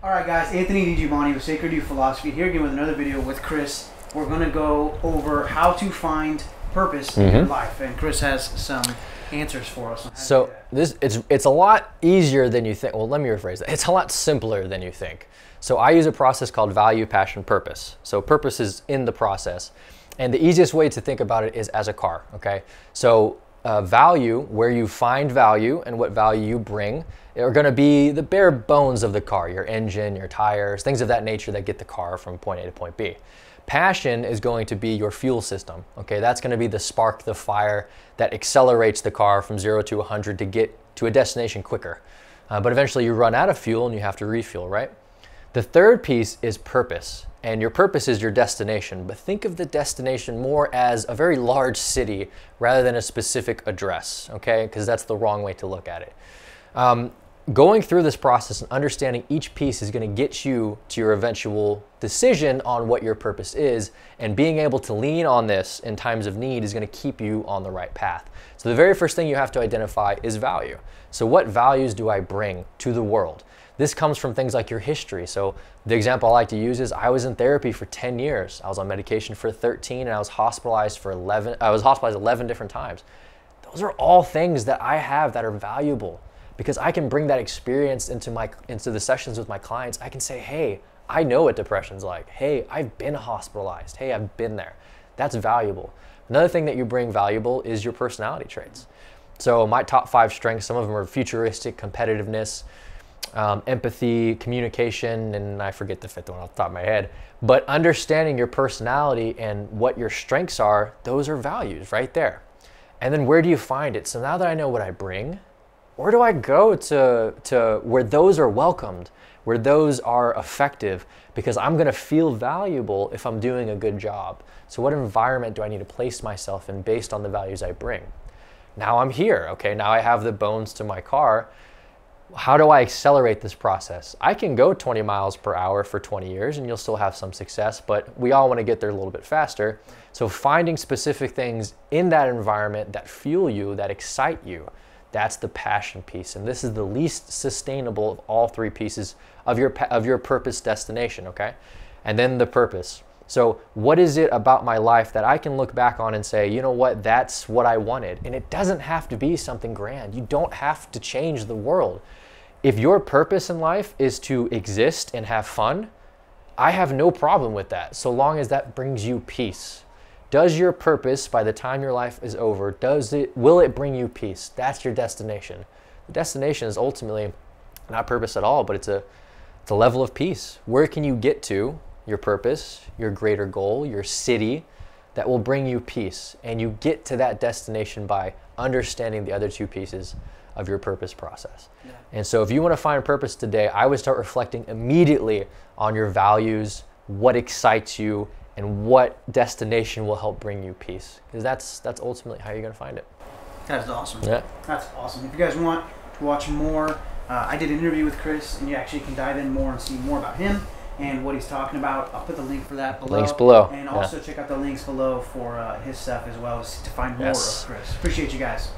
Alright guys, Anthony DiGiovanni with Sacred Youth Philosophy here again with another video with Chris. We're going to go over how to find purpose in your life, and Chris has some answers for us. So it's a lot easier than you think. Well, let me rephrase that. It's a lot simpler than you think. So I use a process called value, passion, purpose. So purpose is in the process. And the easiest way to think about it is as a car, okay? So value, where you find value and what value you bring, are going to be the bare bones of the car, your engine, your tires, things of that nature that get the car from point A to point B. Passion is going to be your fuel system, okay? That's going to be the spark, the fire that accelerates the car from 0 to 100 to get to a destination quicker. But eventually you run out of fuel and you have to refuel, right? The third piece is purpose, and your purpose is your destination, but think of the destination more as a very large city rather than a specific address, okay? Because that's the wrong way to look at it. Going through this process and understanding each piece is going to get you to your eventual decision on what your purpose is, and being able to lean on this in times of need is going to keep you on the right path. So the very first thing you have to identify is value. So what values do I bring to the world? This comes from things like your history. So the example I like to use is I was in therapy for 10 years. I was on medication for 13 and I was hospitalized for 11. I was hospitalized 11 different times. Those are all things that I have that are valuable, because I can bring that experience into the sessions with my clients. I can say, hey, I know what depression's like. Hey, I've been hospitalized. Hey, I've been there. That's valuable. Another thing that you bring valuable is your personality traits. So my top 5 strengths, some of them are futuristic, competitiveness, empathy, communication, and I forget the 5th one off the top of my head. But understanding your personality and what your strengths are, those are values right there. And then where do you find it? So now that I know what I bring, where do I go to where those are welcomed, where those are effective? Because I'm going to feel valuable if I'm doing a good job. So what environment do I need to place myself in based on the values I bring? Now I'm here, okay? Now I have the bones to my car. How do I accelerate this process? I can go 20 miles per hour for 20 years and you'll still have some success, but we all want to get there a little bit faster. So finding specific things in that environment that fuel you, that excite you, that's the passion piece. And this is the least sustainable of all 3 pieces of your purpose destination, okay? And then the purpose. So what is it about my life that I can look back on and say, you know what, that's what I wanted? And it doesn't have to be something grand. You don't have to change the world. If your purpose in life is to exist and have fun, I have no problem with that, so long as that brings you peace. Does your purpose, by the time your life is over, will it bring you peace? That's your destination. The destination is ultimately not purpose at all, but it's a level of peace. Where can you get to your purpose, your greater goal, your city that will bring you peace? And you get to that destination by understanding the other 2 pieces of your purpose process. Yeah. And so if you want to find purpose today, I would start reflecting immediately on your values, what excites you, and what destination will help bring you peace. Because that's ultimately how you're going to find it. That's awesome. Yeah. That's awesome. If you guys want to watch more, I did an interview with Chris, and you actually can dive in more and see more about him and what he's talking about. I'll put the link for that below. Links below. And also check out the links below for his stuff as well to find more of Chris. Appreciate you guys.